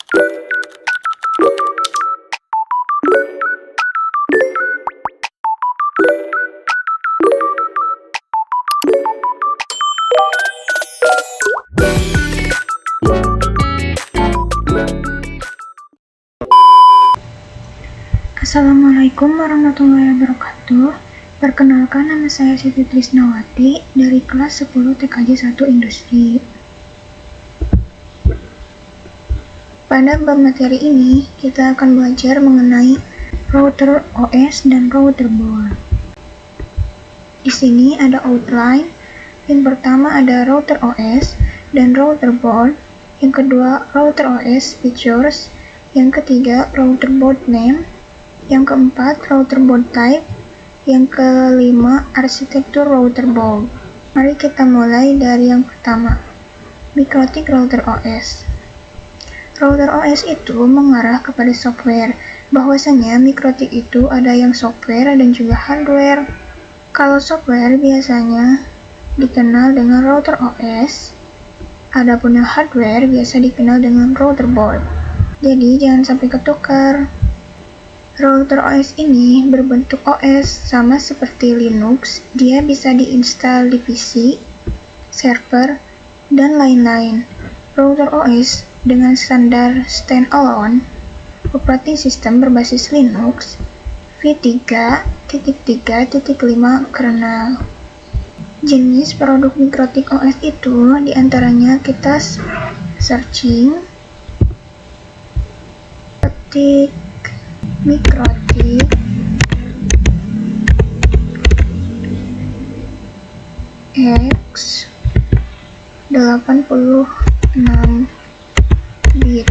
Assalamualaikum warahmatullahi wabarakatuh. Perkenalkan, nama saya Siti Trisnawati dari kelas 10 TKJ 1 Industri. Pada bab materi ini, kita akan belajar mengenai router OS dan router board. Di sini ada outline. Yang pertama ada router OS dan router board. Yang kedua, router OS features. Yang ketiga, router board name. Yang keempat, router board type. Yang kelima, arsitektur router board. Mari kita mulai dari yang pertama, MikroTik Router OS. Router OS itu mengarah kepada software. Bahwasanya MikroTik itu ada yang software dan juga hardware. Kalau software biasanya dikenal dengan router OS, adapun yang hardware biasa dikenal dengan router board. Jadi jangan sampai ketukar. Router OS ini berbentuk OS sama seperti Linux, dia bisa diinstal di PC, server, dan lain-lain. Router OS dengan standar standalone, operating system berbasis Linux, v3.3.5 kernel. Jenis produk MikroTik OS itu diantaranya kita searching, ketik MikroTik X 86 bit.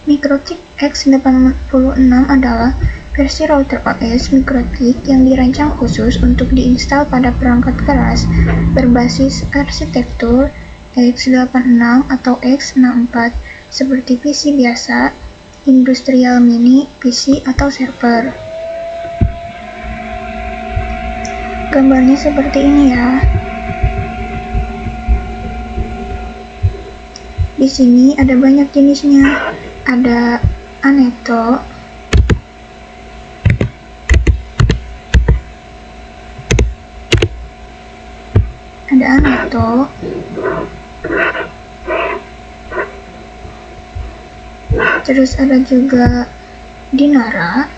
MikroTik X86 adalah versi router OS MikroTik yang dirancang khusus untuk diinstal pada perangkat keras berbasis arsitektur X86 atau X64 seperti PC biasa, industrial mini, PC, atau server. Gambarnya seperti ini ya. Di sini ada banyak jenisnya. Ada Aneto, terus ada juga Dinara,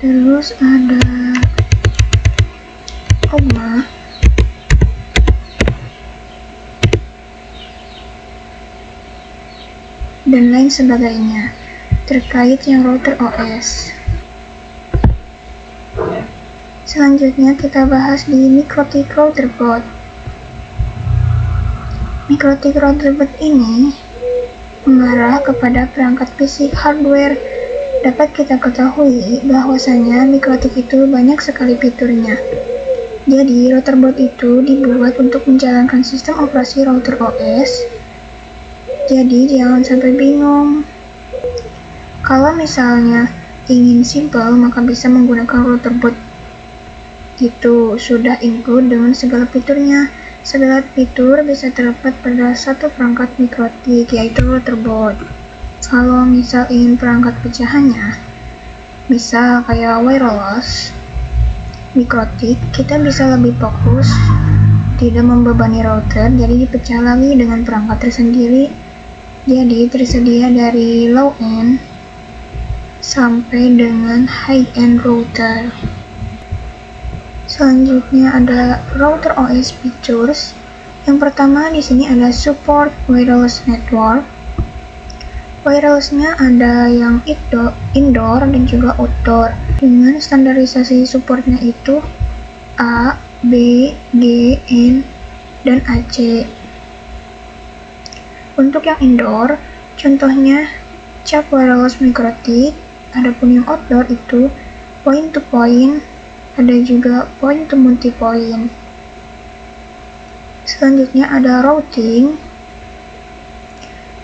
terus ada Oma, dan lain sebagainya terkait yang router OS. Selanjutnya kita bahas di MikroTik Router Board. MikroTik Router Board ini mengarah kepada perangkat PC hardware. Dapat kita ketahui bahwasanya MikroTik itu banyak sekali fiturnya. Jadi router board itu dibuat untuk menjalankan sistem operasi router OS. Jadi jangan sampai bingung. Kalau misalnya ingin simple, maka bisa menggunakan router board. Itu sudah include dengan segala fiturnya. Segala fitur bisa terdapat pada satu perangkat MikroTik, yaitu router board. Kalau misal ingin perangkat pecahannya, misal kayak wireless, MikroTik, kita bisa lebih fokus, tidak membebani router, jadi dipecah lagi dengan perangkat tersendiri. Jadi tersedia dari low end sampai dengan high end router. Selanjutnya ada router OS features. Yang pertama di sini ada support wireless network. Wirelessnya ada yang indoor dan juga outdoor. Dengan standarisasi supportnya itu A, B, G, N, dan AC. Untuk yang indoor, contohnya cap wireless MikroTik. Adapun yang outdoor itu point to point, ada juga point to multi point. Selanjutnya ada routing.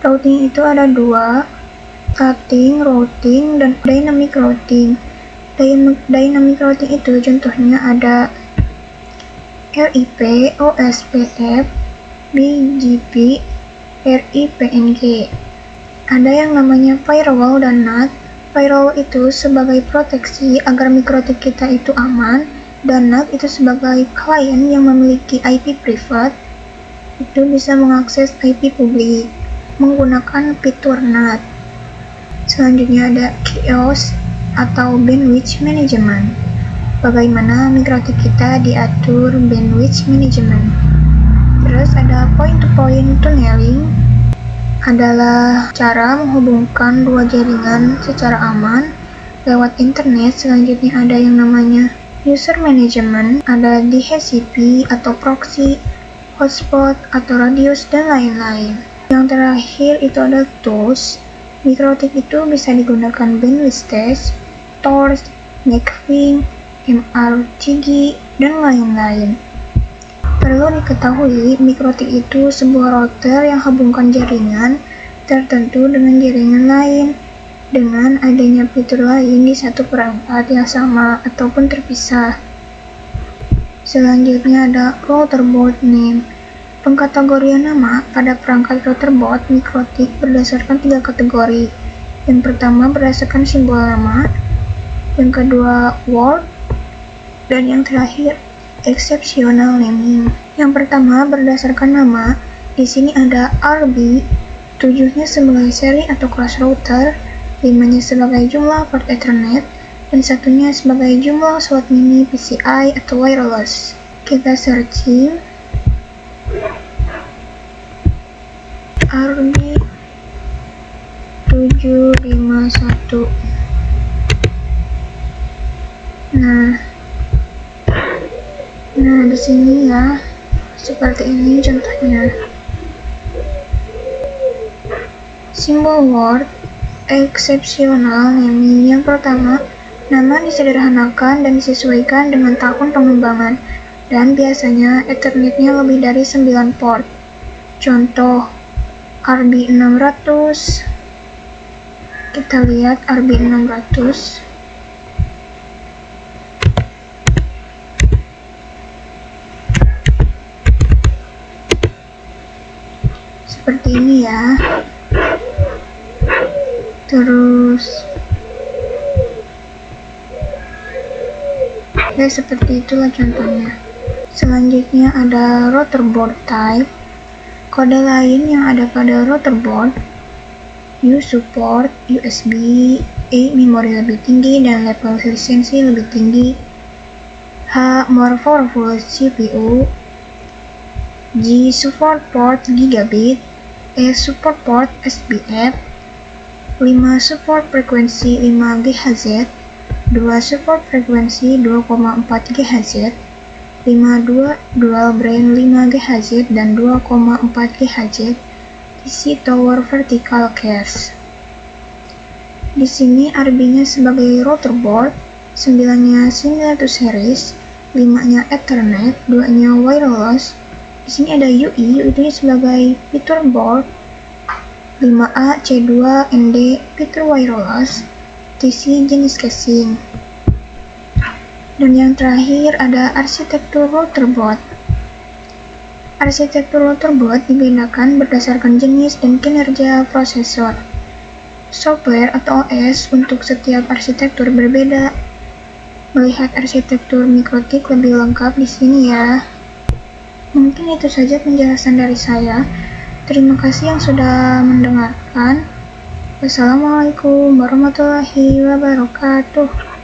Routing itu ada dua, static routing dan dynamic routing. Dynamic routing itu contohnya ada RIP, OSPF, BGP, RIPNG. Ada yang namanya firewall dan NAT. Firewall itu sebagai proteksi agar mikrotik kita itu aman, dan NAT itu sebagai klien yang memiliki IP privat, itu bisa mengakses IP publik menggunakan fitur NAT. Selanjutnya ada chaos atau bandwidth management. Bagaimana mikrotik kita diatur bandwidth management. Terus ada point-to-point tunneling, adalah cara menghubungkan dua jaringan secara aman lewat internet. Selanjutnya ada yang namanya user management, ada DHCP atau proxy, hotspot atau radius dan lain-lain. Yang terakhir itu ada tools. Mikrotik itu bisa digunakan bandwidth test, Tor, Netflix, MRTG, dan lain-lain. Perlu diketahui, mikrotik itu sebuah router yang hubungkan jaringan tertentu dengan jaringan lain dengan adanya fitur lain di satu perangkat yang sama ataupun terpisah. Selanjutnya ada router board name. Pengkategorian nama pada perangkat router board mikrotik berdasarkan 3 kategori. Yang pertama berdasarkan simbol nama, yang kedua word, dan yang terakhir exceptional naming. Yang pertama berdasarkan nama. Di sini ada RB, 7-nya sebagai seri atau kelas router, 5-nya sebagai jumlah port Ethernet, dan 1-nya sebagai jumlah slot mini PCI atau wireless. Kita searching RB 751. Nah, di sini ya, seperti ini contohnya. Simbol word exceptional naming. Yang pertama, nama disederhanakan dan disesuaikan dengan tahun pengembangan, dan biasanya Ethernetnya lebih dari 9 port. Contoh, RB 600. Kita lihat RB 600. Seperti ini ya. Terus ya seperti itulah contohnya. Selanjutnya ada router board type. Kode lain yang ada pada router board: U support USB, A memori lebih tinggi dan level lisensi lebih tinggi, H more powerful CPU, G support port gigabit, E support port SBF, 5 support frekuensi 5 GHz, 2 support frekuensi 2,4 GHz, 5 dual band 5 GHz dan 2,4 GHz, isi tower vertical case. Di sini RB-nya sebagai router board, 9-nya single to series, 5-nya Ethernet, 2-nya wireless. Di sini ada UI sebagai fitur board, 5A, C2, ND, fitur wireless, TC jenis casing. Dan yang terakhir ada arsitektur router board. Arsitektur router board dibedakan berdasarkan jenis dan kinerja prosesor. Software atau OS untuk setiap arsitektur berbeda. Melihat arsitektur mikrotik lebih lengkap di sini ya. Mungkin itu saja penjelasan dari saya. Terima kasih yang sudah mendengarkan. Wassalamualaikum warahmatullahi wabarakatuh.